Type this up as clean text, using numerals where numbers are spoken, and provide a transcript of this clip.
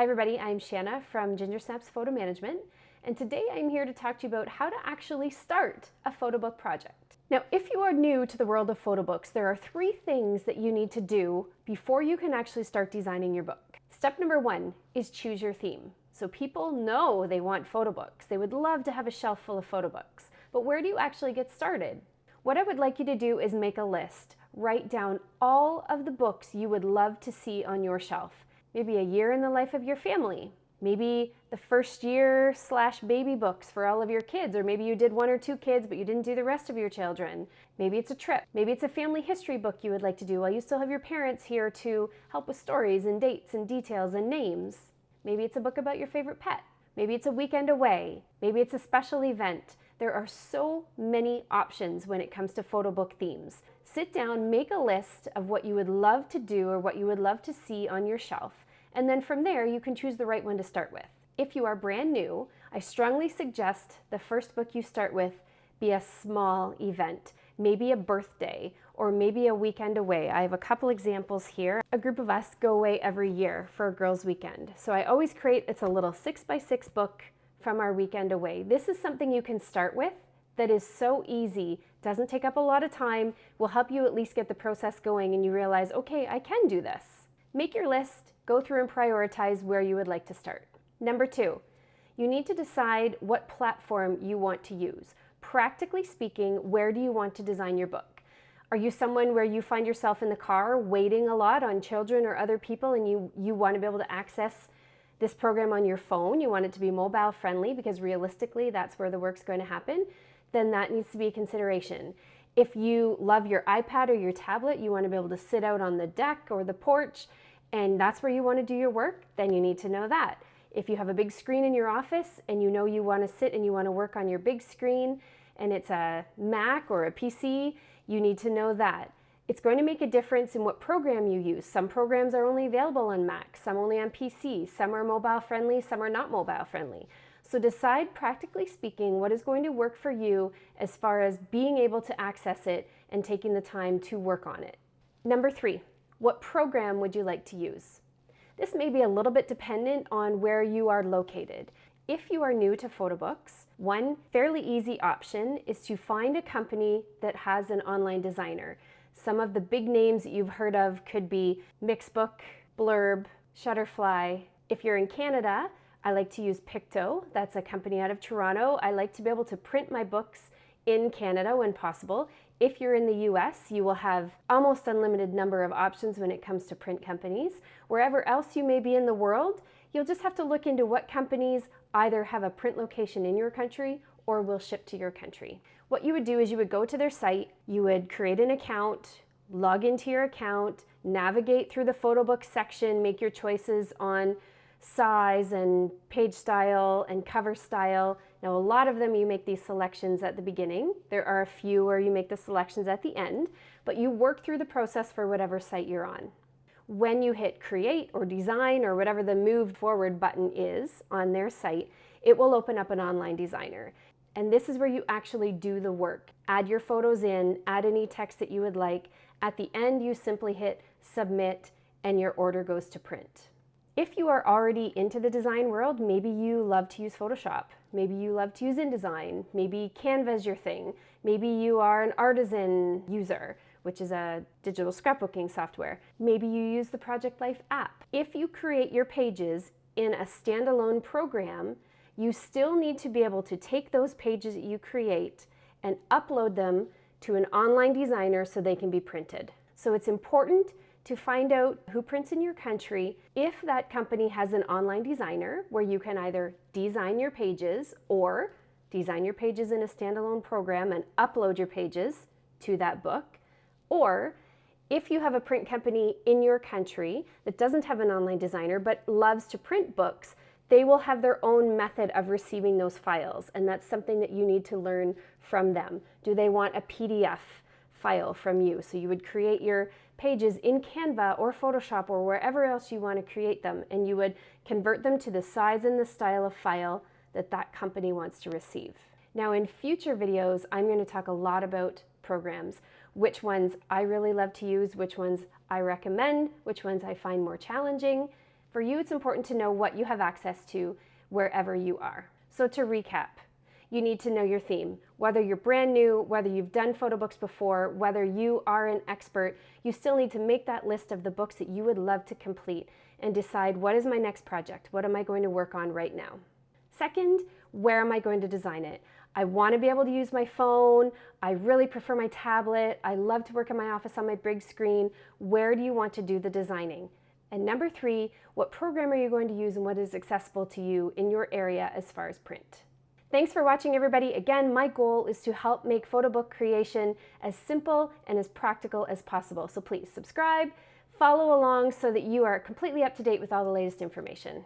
Hi everybody, I'm Shanna from GingerSnaps Photo Management, and today I'm here to talk to you about how to actually start a photo book project. Now, if you are new to the world of photo books, there are 3 things that you need to do before you can actually start designing your book. Step number 1 is choose your theme. So people know they want photo books. They would love to have a shelf full of photo books, but where do you actually get started? What I would like you to do is make a list. Write down all of the books you would love to see on your shelf. Maybe a year in the life of your family. Maybe the first year / baby books for all of your kids, or maybe you did 1 or 2 kids but you didn't do the rest of your children. Maybe it's a trip. Maybe it's a family history book you would like to do while you still have your parents here to help with stories and dates and details and names. Maybe it's a book about your favorite pet. Maybe it's a weekend away. Maybe it's a special event. There are so many options when it comes to photo book themes. Sit down, make a list of what you would love to do or what you would love to see on your shelf, and then from there you can choose the right one to start with. If you are brand new, I strongly suggest the first book you start with be a small event, maybe a birthday or maybe a weekend away. I have a couple examples here. A group of us go away every year for a girls' weekend. So I always create, it's a little 6x6 book from our weekend away. This is something you can start with that is so easy, doesn't take up a lot of time, will help you at least get the process going and you realize, okay, I can do this. Make your list, go through and prioritize where you would like to start. Number 2, you need to decide what platform you want to use. Practically speaking, where do you want to design your book? Are you someone where you find yourself in the car waiting a lot on children or other people and you want to be able to access this program on your phone? You want it to be mobile friendly because realistically that's where the work's going to happen. Then that needs to be a consideration. If you love your iPad or your tablet, you want to be able to sit out on the deck or the porch and that's where you want to do your work, then you need to know that. If you have a big screen in your office and you know you want to sit and you want to work on your big screen and it's a Mac or a PC, you need to know that. It's going to make a difference in what program you use. Some programs are only available on Mac, some only on PC, some are mobile friendly, some are not mobile friendly. So decide, practically speaking, what is going to work for you as far as being able to access it and taking the time to work on it. Number 3, what program would you like to use? This may be a little bit dependent on where you are located. If you are new to photo books, one fairly easy option is to find a company that has an online designer. Some of the big names that you've heard of could be Mixbook, Blurb, Shutterfly. If you're in Canada, I like to use Picto. That's a company out of Toronto. I like to be able to print my books in Canada when possible. If you're in the US, you will have almost unlimited number of options when it comes to print companies. Wherever else you may be in the world, you'll just have to look into what companies either have a print location in your country or will ship to your country. What you would do is you would go to their site, you would create an account, log into your account, navigate through the photo book section, make your choices on size and page style and cover style. Now a lot of them you make these selections at the beginning. There are a few where you make the selections at the end, but you work through the process for whatever site you're on. When you hit create or design or whatever the move forward button is on their site, it will open up an online designer. And this is where you actually do the work. Add your photos in, add any text that you would like. At the end, you simply hit submit and your order goes to print. If you are already into the design world, maybe you love to use Photoshop, maybe you love to use InDesign, maybe Canva is your thing, maybe you are an artisan user, which is a digital scrapbooking software. Maybe you use the Project Life app. If you create your pages in a standalone program, you still need to be able to take those pages that you create and upload them to an online designer so they can be printed. So it's important to find out who prints in your country. If that company has an online designer where you can either design your pages or design your pages in a standalone program and upload your pages to that book, or if you have a print company in your country that doesn't have an online designer but loves to print books, they will have their own method of receiving those files, and that's something that you need to learn from them. Do they want a PDF file from you? So you would create your pages in Canva or Photoshop or wherever else you want to create them, and you would convert them to the size and the style of file that that company wants to receive. Now in future videos, I'm going to talk a lot about programs, which ones I really love to use, which ones I recommend, which ones I find more challenging, For you, it's important to know what you have access to wherever you are. So to recap, you need to know your theme. Whether you're brand new, whether you've done photo books before, whether you are an expert, you still need to make that list of the books that you would love to complete and decide, what is my next project? What am I going to work on right now? Second, where am I going to design it? I want to be able to use my phone. I really prefer my tablet. I love to work in my office on my big screen. Where do you want to do the designing? And number three, what program are you going to use and what is accessible to you in your area as far as print? Thanks for watching, everybody. Again, my goal is to help make photo book creation as simple and as practical as possible. So please subscribe, follow along so that you are completely up to date with all the latest information.